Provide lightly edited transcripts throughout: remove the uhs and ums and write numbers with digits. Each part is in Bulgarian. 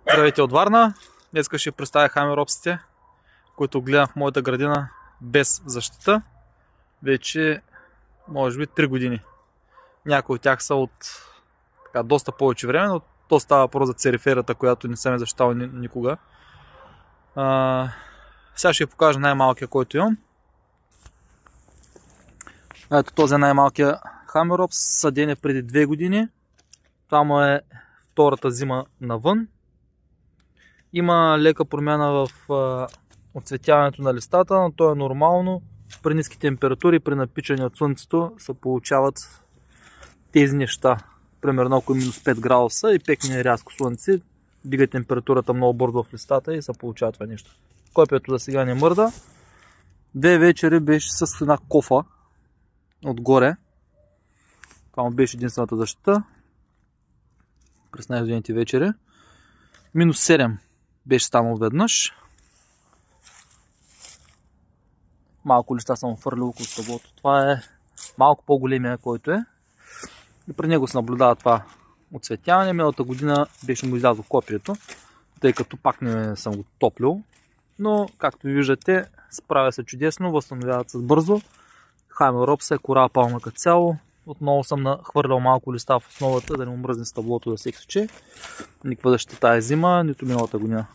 Здравейте от Варна! Днес ще представя хамеропсите, които гледам в моята градина без защита. Вече може би 3 години. Някои от тях са от доста повече време, но то става въпрос за цериферата, която не съм защитавал никога. Сега ще ви покажа най-малкия, който имам. Ето този най-малкия хамеропс, съден е преди 2 години. Това му е втората зима навън. Има лека промяна в оцветяването на листата, но то е нормално. При ниски температури, при напичане от слънцето се получават тези неща. Примерно ако е минус 5 градуса и пекне рязко слънце, дига температурата много бързо в листата и се получава това нещо. Копието за сега не мърда. 2 вечери беше с една кофа отгоре. Това беше единствената защита. През най-студените вечери. Минус 7 беше станал веднъж. Малко листа съм фърлил около стъблото. Това е малко по-големия, който е. И при него се наблюдава това оцветяване. Миналата година беше му излязло копието, тъй като пак не съм го топлил. Но, както виждате, справя се чудесно, възстановяват се бързо. Хамеропс е кора палма като цяло. Отново съм нахвърлял малко листа в основата, да не му мръзне стъблото да се изсече. Никаква защита тази зима, нито миналата година.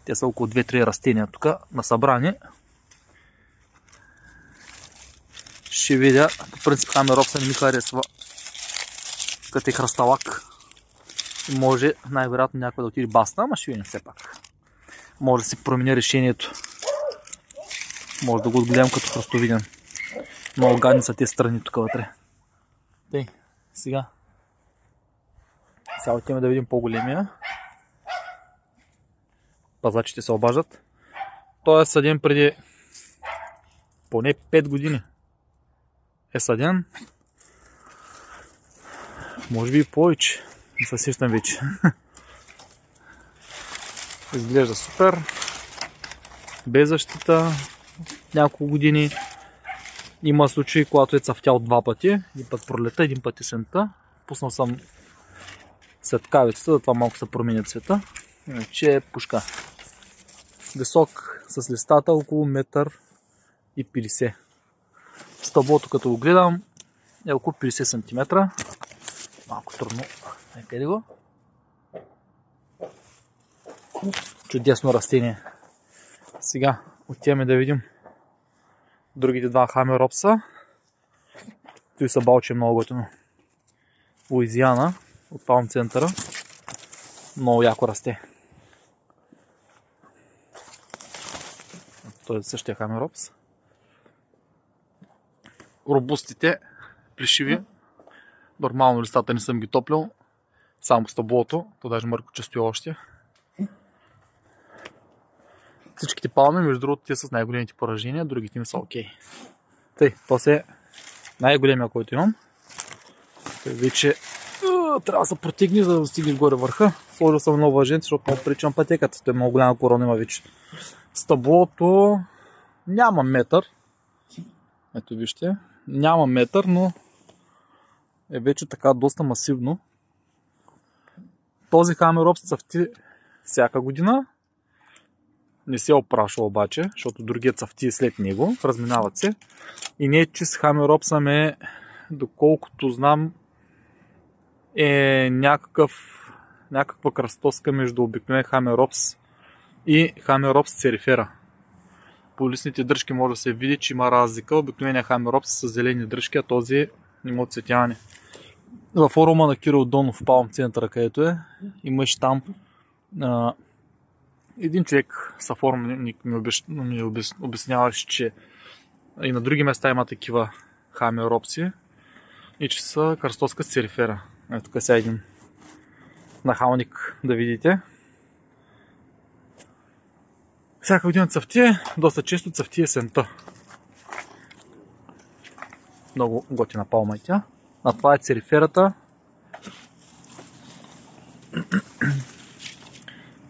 Те са около 2-3 растения тук на събрани. Ще видя, по принцип хамеропса не ми харесва като е хръсталак. Може най-вероятно някой да отиде баста, ама ще видим все пак. Може да се промени решението. Може да го отгледам като хръстовиден. Много гадни са тези страни тук вътре. Тъй, сега отиваме да видим по-големия. Пазачите се обаждат. Той е съден преди поне 5 години. Е съден. Може би и повече. Не се сещам вече. Изглежда супер. Без защита. Няколко години. Има случаи, когато е цъфтял 2 пъти. Един път пролета, един път есента. Пуснал съм светкавицата, да това малко се променя цвета. Иначе е пушка. Висок с листата около 1,50 м. Стъблото, като го гледам, е около 50 см. Малко трудно. Къде го? Чудесно растение. Сега отиваме да видим другите два хамеропса. Той са балче много готино. Луизиана от Палм центъра. Много яко расте. Той е същия хамеропс. Робустите, плешиви. Нормално листата не съм ги топлил. Само стъблото. То даже мърко стои още. Всичките палми, между другото, те са с най-големите поражения, другите им са окей. Тъй, после най-големия, който имам. Той вече трябва да се протегне, за да достигне горе върха. Сложил съм едно въженце, защото много причам пътеката. Той е много голяма корона има вече. Стъблото няма метър. Ето вижте. Няма метър, но е вече така доста масивно. Този хамеропс цъфти всяка година. Не се опрашва обаче, защото другия цъфти след него. Разминават се. И не е чист хамеропса ме, доколкото знам, е някаква кръстоска между обикновен хамеропс и хамеропс церифера. По листните дръжки може да се види, че има разлика. Обикновения хамеропс с зелени дръжки, а този има оцветяване. Във форума на Кирил Донов в Палм центъра, където е, имаш там един човек съфорумник ми обясняваше, че и на други места има такива хамеропси и че са кръстоска с церифера. Ето тук сега един нахалник да видите. Всяка година цъфти, доста често цъфти есента. Много готина палма е тя. А това е цериферата.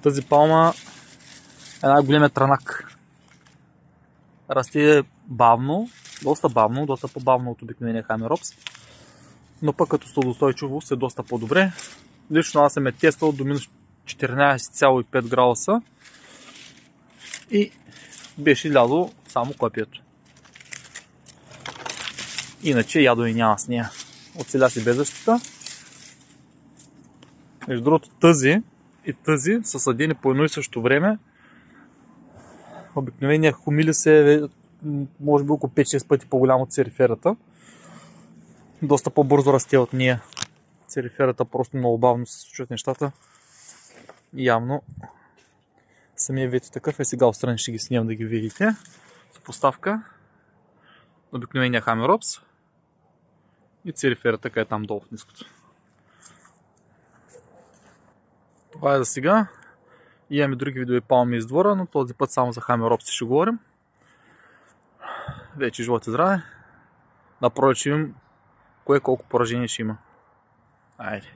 Тази палма е най-големият трънак. Расте бавно, доста по-бавно от обикновения хамеропс. Но пък като стълбоустойчивост е доста по-добре. Лично аз съм тествал до минус 14,5 градуса и беше лязло само клапието. Иначе ядо и няма с нея. Оцеля си без защита. Между другото, тази и тази са съдени по едно и също време. Обикновения хумилис е може би около 5-6 пъти по-голям от цериферата. Доста по-бързо расте от нея. Цериферата просто много бавно се случват нещата. Явно самия вид е такъв. Сега отстрани ще ги снимам да ги видите. Съпоставка. Обикновения Хамеропс и цериферата, къде е там долу в ниското. Това е за сега. Имаме други видове палми из двора, но този път само за Хамеропс ще говорим. Вече живот и здраве. Напроче им кое колко поражение ще има. Айде.